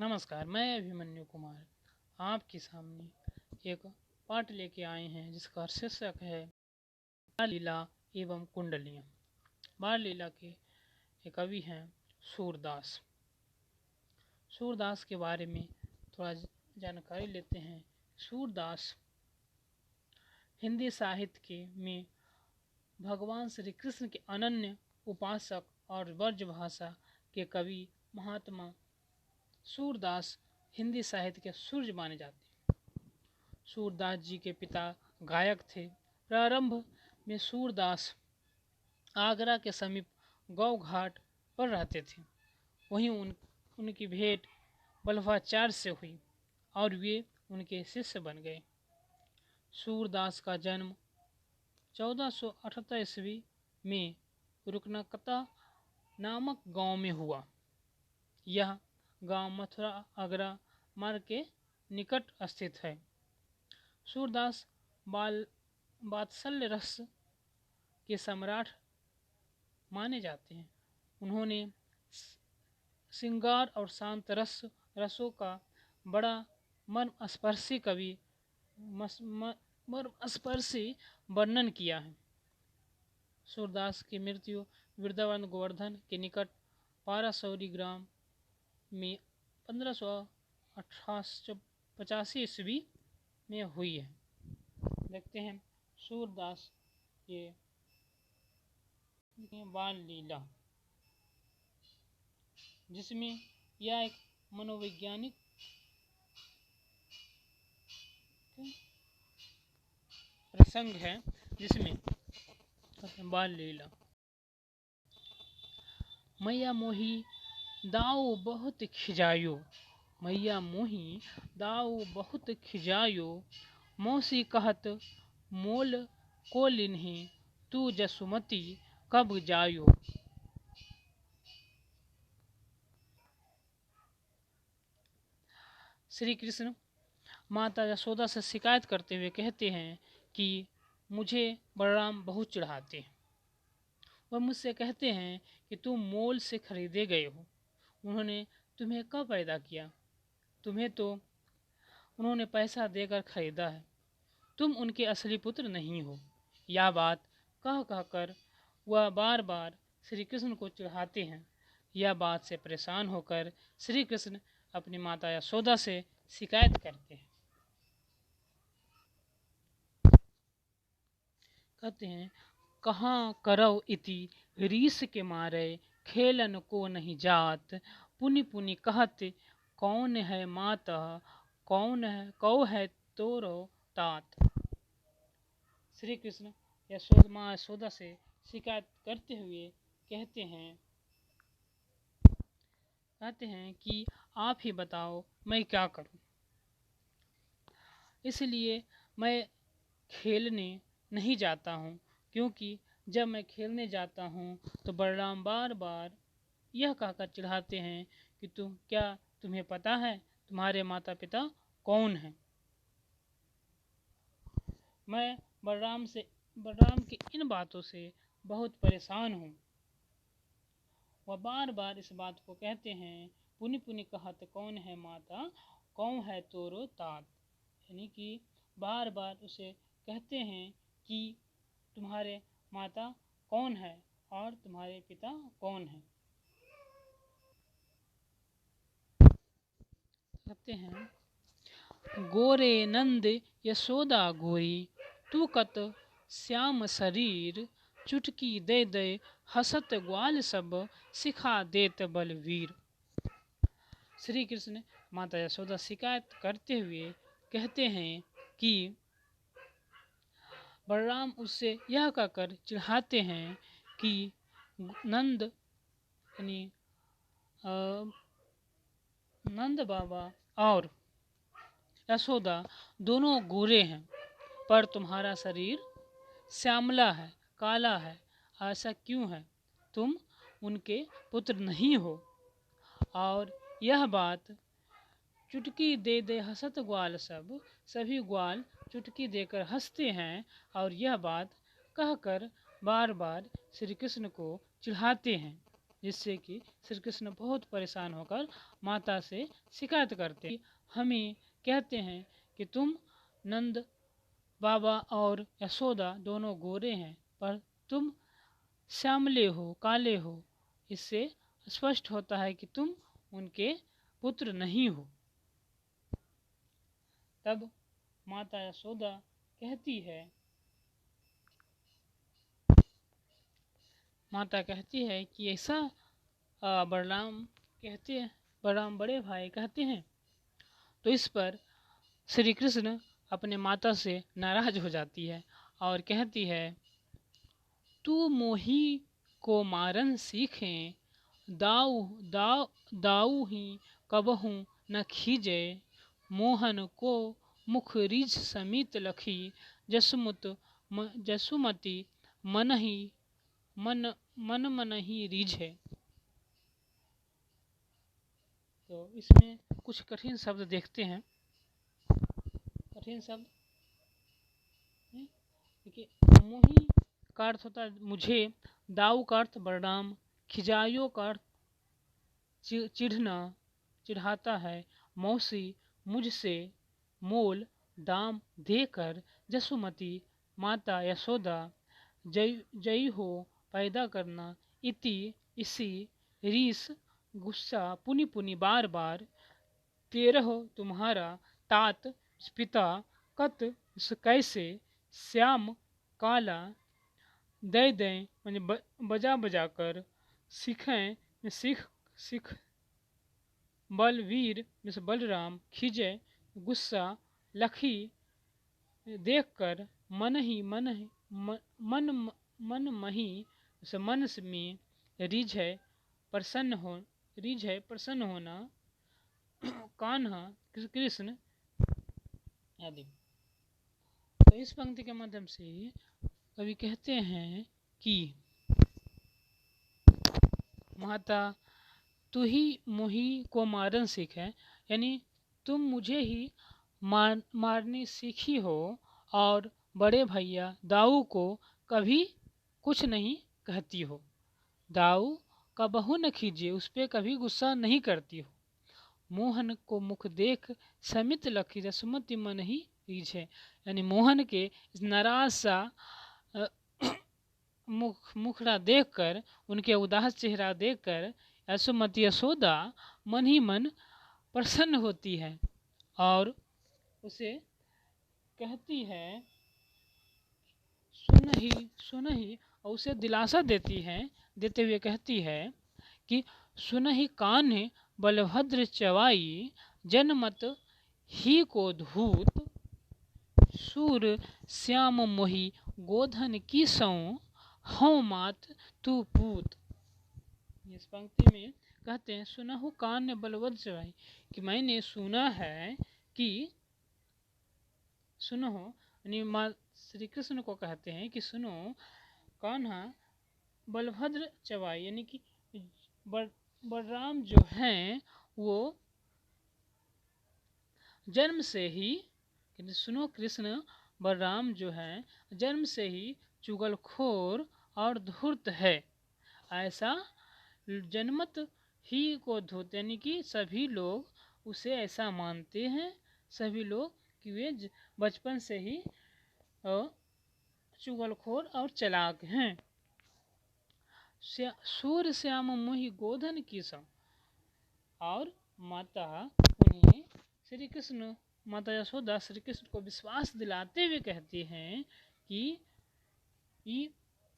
नमस्कार, मैं अभिमन्यु कुमार आपके सामने एक पाठ लेके आए हैं जिसका शीर्षक है बाल लीला एवं कुंडलियाँ। बाल लीला के एक कवि हैं सूरदास। सूरदास के बारे में थोड़ा जानकारी लेते हैं। सूरदास हिंदी साहित्य में भगवान श्री कृष्ण के अनन्य उपासक और ब्रजभाषा के कवि महात्मा सूरदास हिंदी साहित्य के सूर्य माने जाते हैं। सूरदास जी के पिता गायक थे। प्रारंभ में सूरदास आगरा के समीप गौ घाट पर रहते थे। वहीं उनकी भेंट बल्लभाचार्य से हुई और वे उनके शिष्य बन गए। सूरदास का जन्म 1478 ईस्वी में रुकनाकता नामक गांव में हुआ। यह गांव मथुरा आगरा मार्ग के निकट स्थित है। सूरदास वात्सल्य रस के सम्राट माने जाते हैं। उन्होंने श्रृंगार और शांत रसों का बड़ा मर्मस्पर्शी वर्णन किया है। सूरदास की मृत्यु वृंदावन गोवर्धन के निकट पारासौरी ग्राम में 1585 ईस्वी में हुई है। देखते हैं सूरदास के बाल लीला, जिसमें यह एक मनोवैज्ञानिक प्रसंग है। जिसमें बाल लीला। मैया मोही दाऊ बहुत खिजायो, मैया मोही दाऊ बहुत खिजायो, मौसी कहत मोल को लिन्ही, तू जसुमती कब जायो। श्री कृष्ण माता यशोदा से शिकायत करते हुए कहते हैं कि मुझे बलराम बहुत चिढ़ाते हैं। वह मुझसे कहते हैं कि तुम मोल से खरीदे गए हो। उन्होंने तुम्हें कब पैदा किया? तुम्हें तो उन्होंने पैसा देकर खरीदा है। तुम उनके असली पुत्र नहीं हो। यह बात कह कहकर वह बार बार श्री कृष्ण को चिढ़ाते हैं। यह बात से परेशान होकर श्री कृष्ण अपनी माता यशोदा से शिकायत करते हैं। कहते हैं कहाँ करव इति रीस के मारे, खेलन को नहीं जात, पुनि पुनि कहत कौन है माता, कौन है कौ है तोरो तात। श्री कृष्ण यशोदा से शिकायत करते हुए कहते हैं कि आप ही बताओ मैं क्या करूं। इसलिए मैं खेलने नहीं जाता हूँ, क्योंकि जब मैं खेलने जाता हूँ तो बलराम बार बार यह कहकर चिढ़ाते हैं कि तुम्हें पता है तुम्हारे माता पिता कौन हैं। मैं बलराम की इन बातों से बहुत परेशान हूँ। वह बार बार इस बात को कहते हैं, पुनि पुनि कहत कौन है माता, कौन है तोरो तात, यानी कि बार बार उसे कहते हैं कि तुम्हारे माता कौन है और तुम्हारे पिता कौन है। कहते हैं गोरे नंद यशोदा गोरी, तू कत श्याम शरीर, चुटकी दे दे हसत ग्वाल सब, सिखा देत बलवीर। श्री कृष्ण माता यशोदा शिकायत करते हुए कहते हैं कि बलराम उससे यह कहकर चिढ़ाते हैं कि नंद यानी नंद बाबा और यशोदा दोनों गोरे हैं, पर तुम्हारा शरीर श्यामला है, काला है। ऐसा क्यों है? तुम उनके पुत्र नहीं हो। और यह बात चुटकी दे दे हसत ग्वाल सब, सभी ग्वाल चुटकी देकर हंसते हैं। और यह बात कहकर बार बार श्री कृष्ण को चिढ़ाते हैं। जिससे कि श्री कृष्ण बहुत परेशान होकर माता से शिकायत करते हैं। हमें कहते हैं कि तुम नंद बाबा और यशोदा दोनों गोरे हैं, पर तुम श्यामले हो, काले हो। इससे स्पष्ट होता है कि तुम उनके पुत्र नहीं हो। तब माता यशोदा कहती है कि ऐसा बलराम बड़े भाई कहते हैं। तो इस पर श्री कृष्ण अपने माता से नाराज हो जाती है और कहती है, तू मोही को मारन सीखें, दाऊ दाऊ दाऊ ही कबहू न खीजे, मोहन को मुख रिज समित लखी, जसुमति मन ही रिझ है। तो इसमें कुछ कठिन शब्द देखते हैं। कठिन शब्द देखिए, मोही का अर्थ होता है मुझे, दाऊ का अर्थ बलराम, खिजाइयों का अर्थ चिढ़ना, चिढ़ाता है, मौसी मुझसे, मोल दाम देकर, जसुमती माता यशोदा, जयी हो पैदा करना, इति इसी, रीस गुस्सा, पुनि पुनि बार बार, तेरह तुम्हारा, तात पिता, कत कैसे, श्याम काला, दय दय म्हणजे बजा बजा कर, सिखें सिख, बलवीर जैसे बलराम, खिजय गुस्सा, लखी देख कर, मन मही जैसे मन में, रिझ है प्रसन्न होना, कान्हा कृष्ण आदि। तो इस पंक्ति के माध्यम से कवि कहते हैं कि माता तू ही मोही को मारन सीख है, यानी तुम मुझे ही मारने सीखी हो और बड़े भैया दाऊ को कभी कुछ नहीं कहती हो। दाऊ का बहु न खींचे, उस पर कभी गुस्सा नहीं करती हो। मोहन को मुख देख समित लखी, जसुमति मन ही रीझ है, यानी मोहन के नाराज सा मुखड़ा देखकर, उनके उदास चेहरा देखकर यशोमती यशोदा मन ही मन प्रसन्न होती है और उसे कहती है, सुनहि और उसे दिलासा देते हुए कहती है कि सुनहि कान्ह बलभद्र चवाई, जनमत ही को धूत, सूर श्याम मोहि गोधन की सौ, हौ मात तू पूत। इस पंक्ति में कहते हैं, सुनहु कान्ह बलभद्र चवाई, कि मैंने सुना है कि, सुनो माँ श्री कृष्ण को कहते हैं कि सुनो, कान्हा बलभद्र चवाई, यानी कि बलराम जो हैं वो जन्म से ही, सुनो कृष्ण, बलराम जो हैं जन्म से ही चुगलखोर और धूर्त है। ऐसा जन्मत ही को धूर्त, यानी कि सभी लोग उसे ऐसा मानते हैं, सभी लोग कि वे बचपन से ही चुगलखोर और चालाक हैं। सूर श्याम मोहि गोधन की सम, और माता उन्हें श्री कृष्ण, माता यशोदा श्री कृष्ण को विश्वास दिलाते हुए कहती हैं कि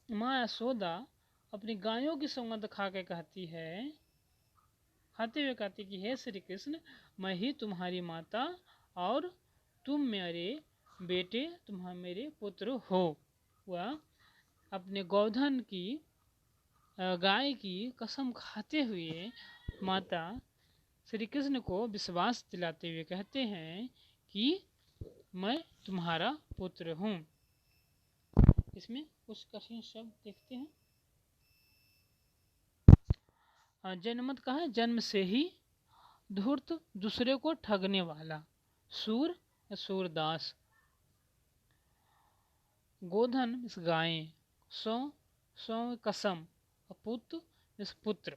माँ यशोदा अपनी गायों की सौगंध खा के कहती है, खाते हुए कहती कि हे श्री कृष्ण, मैं ही तुम्हारी माता और तुम मेरे बेटे, तुम मेरे पुत्र हो। वह अपने गोधन की, गाय की कसम खाते हुए माता श्री कृष्ण को विश्वास दिलाते हुए कहते हैं कि मैं तुम्हारा पुत्र हूँ। इसमें कुछ कठिन शब्द देखते हैं। जनमत का है जन्म से ही, धूर्त दूसरे को ठगने वाला, सूर सूरदास, गोधन गायें, सौ कसम, पुत्र पुत्र।